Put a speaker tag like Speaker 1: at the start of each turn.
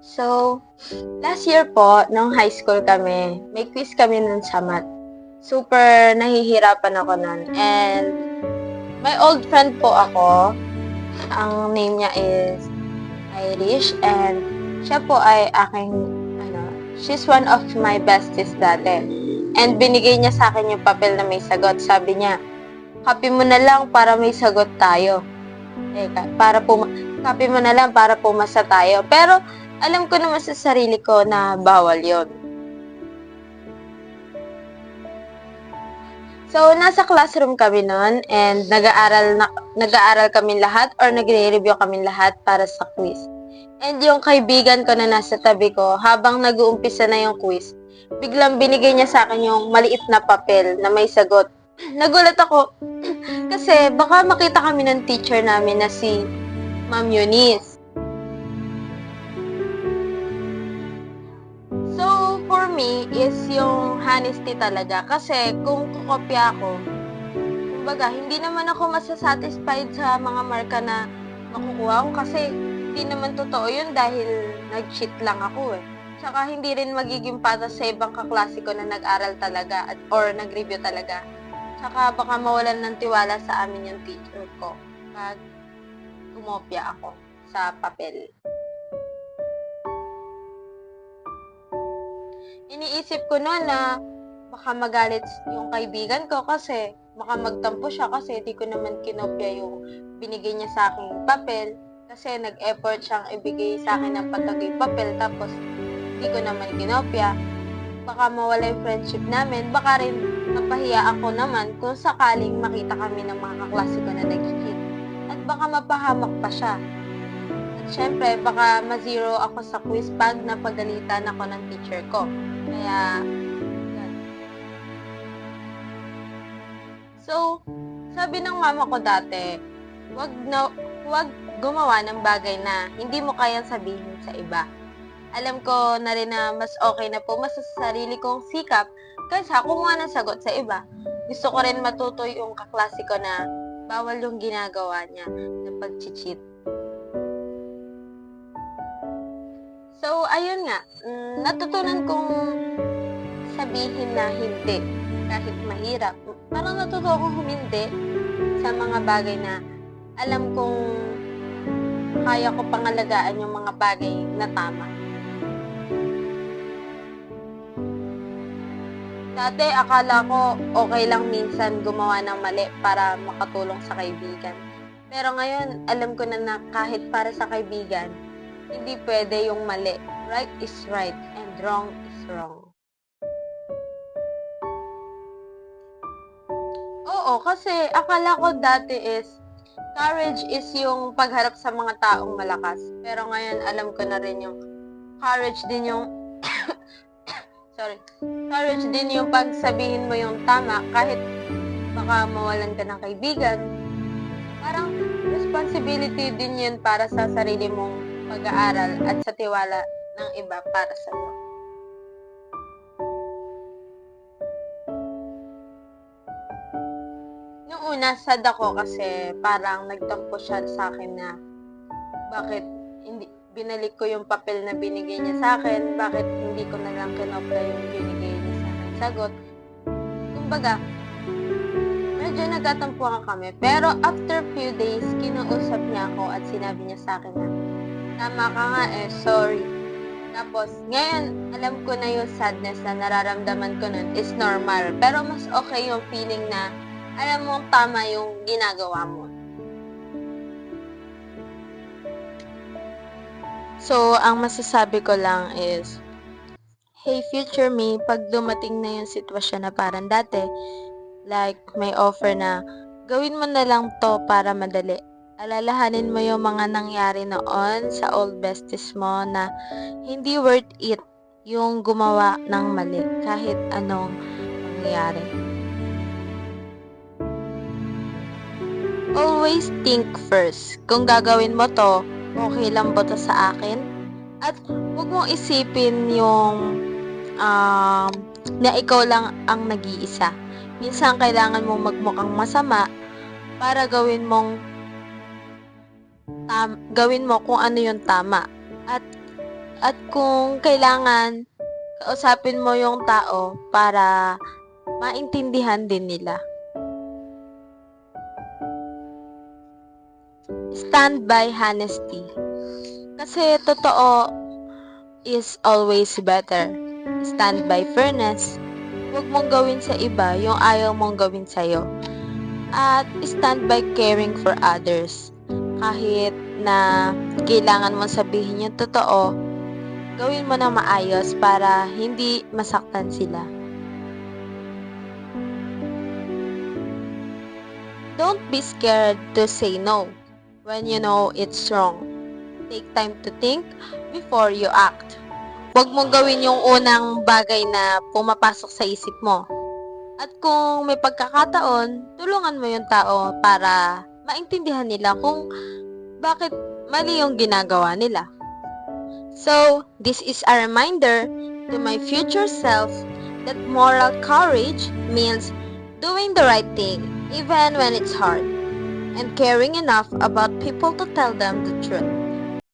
Speaker 1: So, last year po, nung high school kami, may quiz kami nun sa math. Super nahihirapan ako nun. And my old friend po ako, ang name niya is Irish, and siya po ay she's one of my besties dati. And binigay niya sa akin yung papel na may sagot. Sabi niya, copy mo na lang para may sagot tayo. Copy mo na lang para pumasa tayo. Pero, alam ko naman sa sarili ko na bawal yon. So, nasa classroom kami noon and nag-aaral kami lahat or nagre-review kami lahat para sa quiz. And yung kaibigan ko na nasa tabi ko, habang nag-uumpisa na yung quiz, biglang binigay niya sa akin yung maliit na papel na may sagot. Nagulat ako kasi baka makita kami ng teacher namin na si Ma'am Eunice. So, for me, is yung honesty talaga. Kasi, kung kukopya ako, kumbaga, hindi naman ako masasatisfied sa mga marka na makukuha ko kasi hindi naman totoo yun dahil nag-cheat lang ako eh. Tsaka, hindi rin magiging patas sa ibang kaklase ko na nag-aral talaga or nag-review talaga. Tsaka, baka mawalan ng tiwala sa amin yung teacher ko pag kumopya ako sa papel. Iniisip ko noon na baka magalit yung kaibigan ko kasi baka magtampo siya kasi di ko naman kinopya yung binigay niya sa aking papel kasi nag-effort siyang ibigay sa akin ng patagay papel tapos di ko naman kinopya. Baka mawala yung friendship namin, baka rin mapahiya ako naman kung sakaling makita kami ng mga kaklase ko na nag-cheat at baka mapahamak pa siya. At syempre, baka ma-zero ako sa quiz pag napagalitan ako ng teacher ko. Kaya, yan. So, sabi ng mama ko dati, wag gumawa ng bagay na hindi mo kayang sabihin sa iba. Alam ko na rin na mas okay na po mas sa sarili kong sikap kaysa kumuha ng sagot sa iba. Gusto ko rin matuto yung kaklase ko na bawal yung ginagawa niya na pag-cheat. So, ayun nga, natutunan kong sabihin na hindi kahit mahirap. Parang natuto akong humindi sa mga bagay na alam kong kaya ko pangalagaan yung mga bagay na tama. Dati, akala ko okay lang minsan gumawa ng mali para makatulong sa kaibigan. Pero ngayon, alam ko na kahit para sa kaibigan, hindi pwede yung mali. Right is right and wrong is wrong. Oo, kasi akala ko dati is courage is yung pagharap sa mga taong malakas. Pero ngayon alam ko na rin yung courage din yung courage din yung pagsabihin mo yung tama kahit baka mawalan ka ng kaibigan. Parang responsibility din yun para sa sarili mong pag-aaral at sa tiwala ng iba para sa iyo. Noong una, sad ako kasi parang nagtampo siya sa akin na bakit hindi binalik ko yung papel na binigay niya sa akin, bakit hindi ko na lang kinopya yung binigay niya sa akin sagot. Kumbaga, medyo nagtatampuhan kami. Pero after few days, kinausap niya ako at sinabi niya sa akin na tama ka nga sorry. Tapos, ngayon, alam ko na yung sadness na nararamdaman ko nun is normal. Pero mas okay yung feeling na alam mong tama yung ginagawa mo. So, ang masasabi ko lang is, hey future me, pag dumating na yung sitwasyon na parang dati, like may offer na, gawin mo na lang to para madali. Alalahanin mo yung mga nangyari noon sa old besties mo na hindi worth it yung gumawa ng mali kahit anong mangyari. Always think first. Kung gagawin mo to, okay lang ba to sa akin? At huwag mong isipin yung na ikaw lang ang nag-iisa. Minsan kailangan mong magmukhang masama para gawin mo kung ano yung tama. At At kung kailangan, kausapin mo yung tao para maintindihan din nila. Stand by honesty. Kasi totoo is always better. Stand by fairness. Huwag mong gawin sa iba yung ayaw mong gawin sa'yo. At stand by caring for others. Kahit na kailangan mong sabihin yung totoo, gawin mo na maayos para hindi masaktan sila. Don't be scared to say no when you know it's wrong. Take time to think before you act. Huwag mong gawin yung unang bagay na pumapasok sa isip mo. At kung may pagkakataon, tulungan mo yung tao para maintindihan nila kung bakit mali yung ginagawa nila. So, this is a reminder to my future self that moral courage means doing the right thing even when it's hard, and caring enough about people to tell them the truth.